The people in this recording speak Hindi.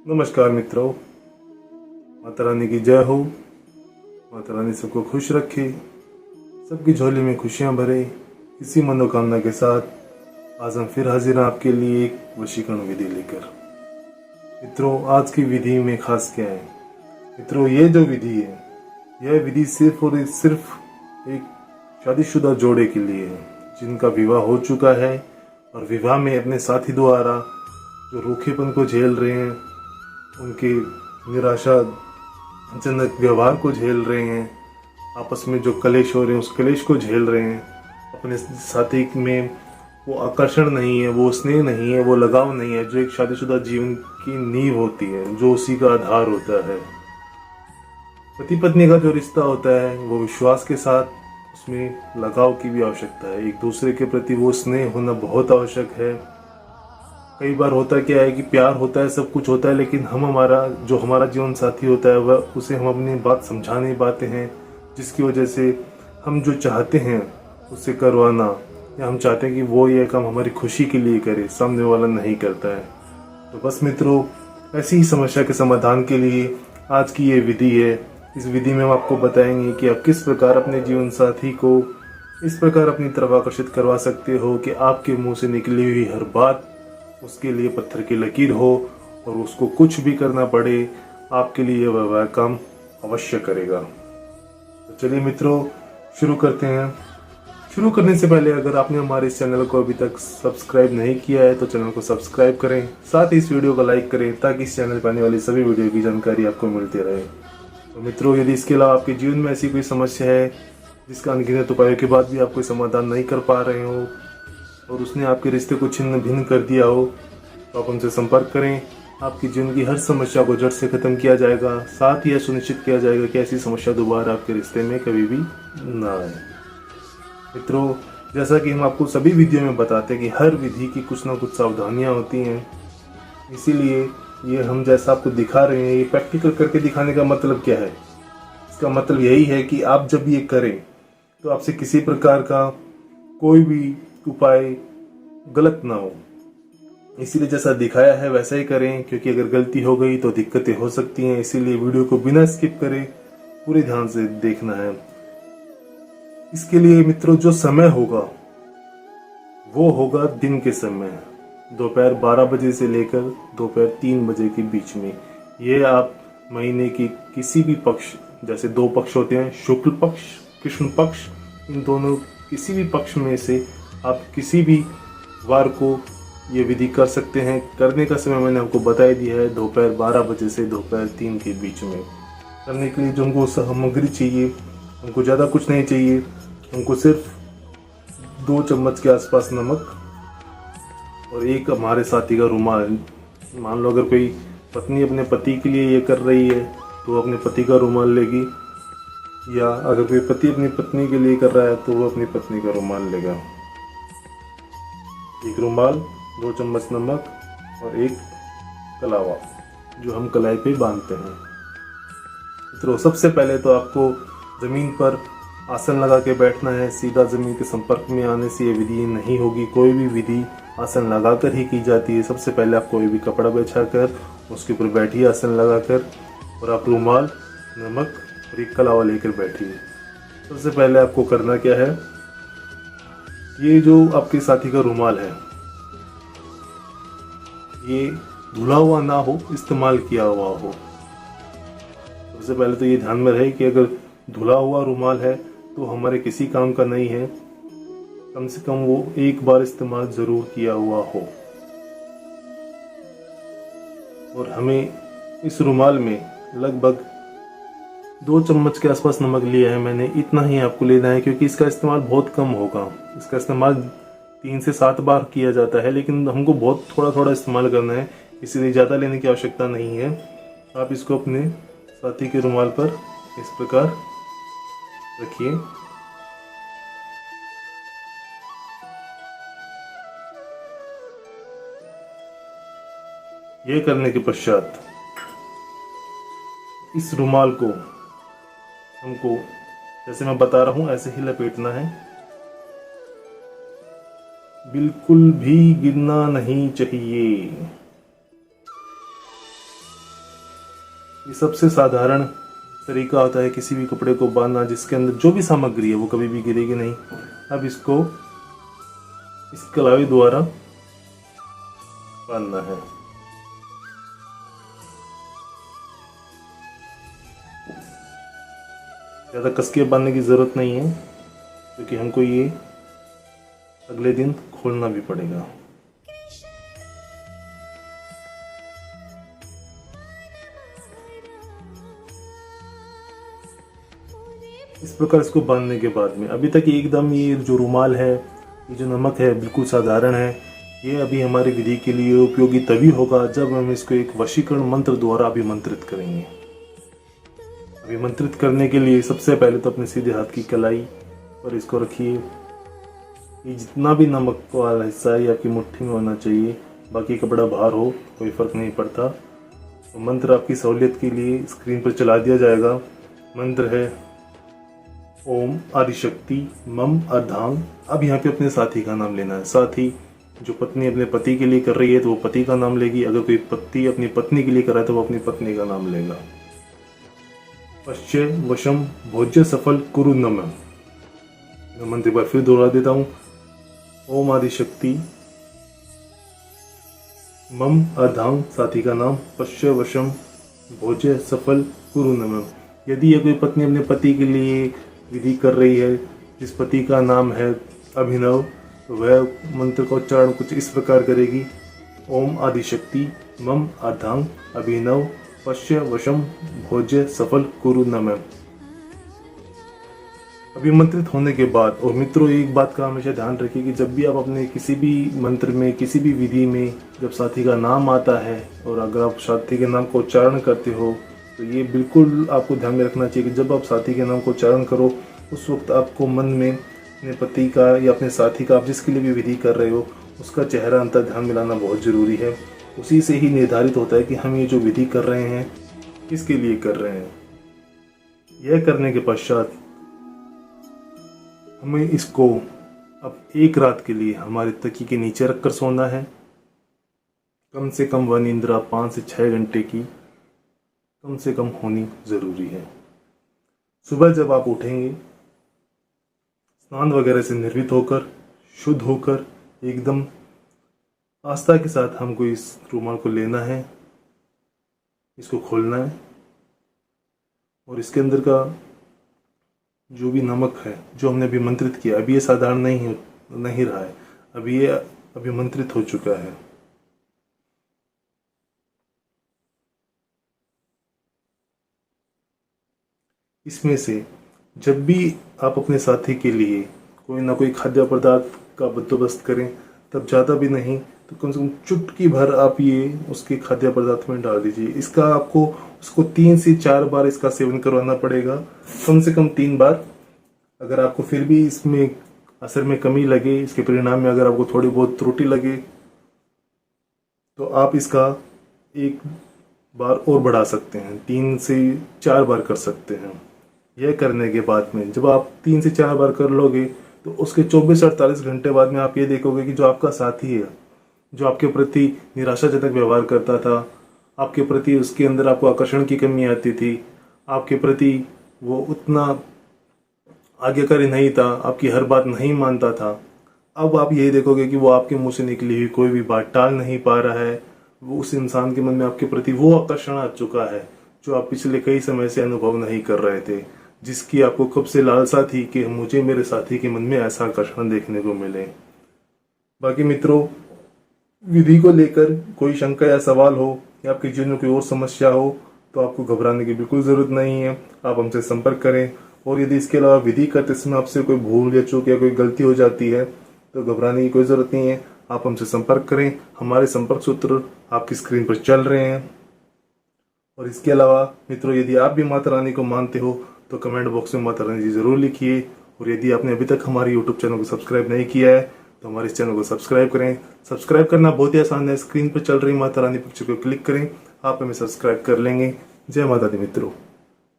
नमस्कार मित्रों, माता रानी की जय हो। माता रानी सबको खुश रखे, सबकी झोली में खुशियां भरे। इसी मनोकामना के साथ आज हम फिर हाजिर हैं आपके लिए एक वशीकरण विधि लेकर। मित्रों, आज की विधि में खास क्या है? मित्रों, ये जो विधि है, यह विधि सिर्फ और सिर्फ एक शादीशुदा जोड़े के लिए है जिनका विवाह हो चुका है और विवाह में अपने साथी द्वारा जो रूखेपन को झेल रहे हैं, उनके निराशाजनक व्यवहार को झेल रहे हैं, आपस में जो कलेश हो रहे हैं उस कलेश को झेल रहे हैं, अपने साथी में वो आकर्षण नहीं है, वो स्नेह नहीं है, वो लगाव नहीं है जो एक शादीशुदा जीवन की नींव होती है, जो उसी का आधार होता है। पति पत्नी का जो रिश्ता होता है वो विश्वास के साथ, उसमें लगाव की भी आवश्यकता है। एक दूसरे के प्रति वो स्नेह होना बहुत आवश्यक है। कई बार होता क्या है कि प्यार होता है, सब कुछ होता है, लेकिन हमारा जीवन साथी होता है वह उसे हम अपनी बात समझा नहीं पाते हैं, जिसकी वजह से हम जो चाहते हैं उससे करवाना, या हम चाहते हैं कि वो ये काम हमारी खुशी के लिए करे, सामने वाला नहीं करता है। तो बस मित्रों, ऐसी ही समस्या के समाधान के लिए आज की ये विधि है। इस विधि में हम आपको बताएंगे कि आप किस प्रकार अपने जीवन साथी को इस प्रकार अपनी तरफ आकर्षित करवा सकते हो कि आपके मुंह से निकली हुई हर बात उसके लिए पत्थर की लकीर हो और उसको कुछ भी करना पड़े, आपके लिए वह काम अवश्य करेगा। तो चलिए मित्रों, शुरू करते हैं। शुरू करने से पहले अगर आपने हमारे इस चैनल को अभी तक सब्सक्राइब नहीं किया है तो चैनल को सब्सक्राइब करें, साथ ही इस वीडियो को लाइक करें ताकि इस चैनल पर आने वाली सभी वीडियो की जानकारी आपको मिलती रहे। तो मित्रों, यदि इसके अलावा आपके जीवन में ऐसी कोई समस्या है जिसका अनगिनत उपायों के बाद भी आप कोई समाधान नहीं कर पा रहे हो और उसने आपके रिश्ते को छिन्न भिन्न कर दिया हो, तो आप हमसे संपर्क करें। आपकी जीवन की हर समस्या को जड़ से खत्म किया जाएगा, साथ ही यह सुनिश्चित किया जाएगा कि ऐसी समस्या दोबारा आपके रिश्ते में कभी भी ना आए। मित्रों, जैसा कि हम आपको सभी वीडियो में बताते हैं कि हर विधि की कुछ ना कुछ सावधानियां होती हैं, इसीलिए ये हम जैसा आपको दिखा रहे हैं, ये प्रैक्टिकल करके दिखाने का मतलब क्या है? इसका मतलब यही है कि आप जब ये करें तो आपसे किसी प्रकार का कोई भी उपाय गलत ना हो। इसीलिए जैसा दिखाया है वैसा ही करें, क्योंकि अगर गलती हो गई तो दिक्कतें हो सकती हैं। इसीलिए वीडियो को बिना स्किप करे पूरे ध्यान से देखना है। इसके लिए मित्रों, जो समय होगा वो होगा दिन के समय, दोपहर 12 बजे से लेकर दोपहर 3 बजे के बीच में। ये आप महीने की किसी भी पक्ष, जैसे 2 पक्ष होते हैं, शुक्ल पक्ष, कृष्ण पक्ष, इन दोनों किसी भी पक्ष में से आप किसी भी वार को ये विधि कर सकते हैं। करने का समय मैंने आपको बता दिया है, दोपहर 12 बजे से दोपहर 3 के बीच में। करने के लिए जो हमको सामग्री चाहिए, हमको ज़्यादा कुछ नहीं चाहिए, हमको सिर्फ 2 चम्मच के आसपास नमक और एक हमारे साथी का रुमाल। मान लो अगर कोई पत्नी अपने पति के लिए ये कर रही है तो वो अपने पति का रुमाल लेगी, या अगर कोई पति अपनी पत्नी के लिए कर रहा है तो वो अपनी पत्नी का रुमाल लेगा। एक रुमाल, 2 चम्मच नमक और एक कलावा जो हम कलाई पे बांधते हैं। मित्रों, सबसे पहले तो आपको जमीन पर आसन लगा के बैठना है। सीधा जमीन के संपर्क में आने से ये विधि नहीं होगी। कोई भी विधि आसन लगाकर ही की जाती है। सबसे पहले आप कोई भी कपड़ा बिछाकर उसके ऊपर बैठिए आसन लगाकर, और आप रुमाल, नमक और एक कलावा लेकर बैठिए। सबसे पहले आपको करना क्या है, ये जो आपके साथी का रुमाल है ये धुला हुआ ना हो, इस्तेमाल किया हुआ हो। सबसे पहले तो ये ध्यान में रहे कि अगर धुला हुआ रुमाल है तो हमारे किसी काम का नहीं है, कम से कम वो एक बार इस्तेमाल जरूर किया हुआ हो। और हमें इस रुमाल में लगभग 2 चम्मच के आसपास नमक लिया है मैंने, इतना ही आपको लेना है, क्योंकि इसका इस्तेमाल बहुत कम होगा। इसका इस्तेमाल 3 से 7 बार किया जाता है, लेकिन हमको बहुत थोड़ा थोड़ा इस्तेमाल करना है, इसलिए ज़्यादा लेने की आवश्यकता नहीं है। आप इसको अपने साथी के रुमाल पर इस प्रकार रखिए। यह करने के पश्चात इस रुमाल को हमको, जैसे मैं बता रहा हूं, ऐसे ही लपेटना है। बिल्कुल भी गिरना नहीं चाहिए। ये सबसे साधारण तरीका होता है किसी भी कपड़े को बांधना, जिसके अंदर जो भी सामग्री है वो कभी भी गिरेगी नहीं। अब इसको इस कलाई द्वारा बांधना है। ज़्यादा कस के बांधने की ज़रूरत नहीं है, क्योंकि हमको ये अगले दिन खोलना भी पड़ेगा। इस प्रकार इसको बांधने के बाद में अभी तक एकदम ये जो रुमाल है, ये जो नमक है, बिल्कुल साधारण है। ये अभी हमारी विधि के लिए उपयोगी तभी होगा जब हम इसको एक वशीकरण मंत्र द्वारा अभिमंत्रित करेंगे। अभिमंत्रित करने के लिए सबसे पहले तो अपने सीधे हाथ की कलाई पर इसको रखिए। ये जितना भी नमक वाला हिस्सा है ये आपकी मुट्ठी में होना चाहिए, बाकी कपड़ा बाहर हो कोई फर्क नहीं पड़ता। तो मंत्र आपकी सहूलियत के लिए स्क्रीन पर चला दिया जाएगा। मंत्र है ओम आदिशक्ति मम अर्धांग। अब यहाँ पे अपने साथी का नाम लेना है। साथी जो पत्नी अपने पति के लिए कर रही है तो वो पति का नाम लेगी, अगर कोई पति अपनी पत्नी के लिए कर रहा है तो वो अपनी पत्नी का नाम लेगा। पश्य वशम भोज्य सफल कुरु नमः। मैं मंत्र एक बार फिर दोहरा देता हूँ। ओम आदिशक्ति मम अर्धांग, साथी का नाम, पश्य वशम भोज्य सफल कुरु नमः। यदि ये कोई पत्नी अपने पति के लिए विधि कर रही है जिस पति का नाम है अभिनव, तो वह मंत्र का उच्चारण कुछ इस प्रकार करेगी। ओम आदिशक्ति मम अर्धांग अभिनव पश्य वशम भोज्य सफल कुरु नमः। अभिमंत्रित होने के बाद, और मित्रों एक बात का हमेशा ध्यान रखिए कि जब भी आप अपने किसी भी मंत्र में, किसी भी विधि में जब साथी का नाम आता है और अगर आप साथी के नाम का उच्चारण करते हो तो ये बिल्कुल आपको ध्यान में रखना चाहिए कि जब आप साथी के नाम को उच्चारण करो उस वक्त आपको मन में अपने पति का या अपने साथी का, आप जिसके लिए भी विधि कर रहे हो, उसका चेहरा अंतर ध्यान मिलाना बहुत ज़रूरी है। उसी से ही निर्धारित होता है कि हम ये जो विधि कर रहे हैं किसके लिए कर रहे हैं। यह करने के पश्चात हमें इसको अब एक रात के लिए हमारे तकिए के नीचे रखकर सोना है। कम से कम वह निंद्रा 5 से 6 घंटे की कम से कम होनी ज़रूरी है। सुबह जब आप उठेंगे स्नान वगैरह से निर्वित होकर, शुद्ध होकर, एकदम आस्था के साथ हमको इस रुमाल को लेना है, इसको खोलना है और इसके अंदर का जो भी नमक है जो हमने अभिमंत्रित किया, अभी ये साधारण नहीं रहा है, अभी ये अभिमंत्रित हो चुका है। इसमें से जब भी आप अपने साथी के लिए कोई ना कोई खाद्य पदार्थ का बंदोबस्त करें, तब ज़्यादा भी नहीं तो कम से कम चुटकी भर आप ये उसके खाद्य पदार्थ में डाल दीजिए। इसका आपको उसको 3 से 4 बार इसका सेवन करवाना पड़ेगा, कम से कम 3 बार। अगर आपको फिर भी इसमें असर में कमी लगे, इसके परिणाम में अगर आपको थोड़ी बहुत त्रुटि लगे तो आप इसका 1 बार और बढ़ा सकते हैं, 3 से 4 बार कर सकते हैं। यह करने के बाद में जब आप 3 से 4 बार कर लोगे तो उसके 24 से 48 घंटे बाद में आप ये देखोगे कि जो आपका साथी है, जो आपके प्रति निराशाजनक व्यवहार करता था, आपके प्रति उसके अंदर आपको आकर्षण की कमी आती थी, आपके प्रति वो उतना आज्ञाकारी नहीं था, आपकी हर बात नहीं मानता था, अब आप यही देखोगे कि वो आपके मुंह से निकली हुई कोई भी बात टाल नहीं पा रहा है। वो उस इंसान के मन में आपके प्रति वो आकर्षण आ चुका है जो आप पिछले कई समय से अनुभव नहीं कर रहे थे, जिसकी आपको कब से लालसा थी कि मुझे मेरे साथी के मन में ऐसा आकर्षण देखने को मिले। बाकी मित्रों, विधि को लेकर कोई शंका या सवाल हो या आपके जीवन में कोई और समस्या हो तो आपको घबराने की बिल्कुल ज़रूरत नहीं है। आप हमसे संपर्क करें, और यदि इसके अलावा विधि करते समय आपसे कोई भूल या चूक या कोई गलती हो जाती है तो घबराने की कोई ज़रूरत नहीं है। आप हमसे संपर्क करें, हमारे संपर्क सूत्र आपकी स्क्रीन पर चल रहे हैं। और इसके अलावा मित्रों, यदि आप भी माता रानी को मानते हो तो कमेंट बॉक्स में माता रानी जी ज़रूर लिखिए। और यदि आपने अभी तक हमारे यूट्यूब चैनल को सब्सक्राइब नहीं किया है तो हमारे इस चैनल को सब्सक्राइब करें। सब्सक्राइब करना बहुत ही आसान है, स्क्रीन पर चल रही माता रानी पिक्चर को क्लिक करें, आप हमें सब्सक्राइब कर लेंगे। जय माता दी मित्रों।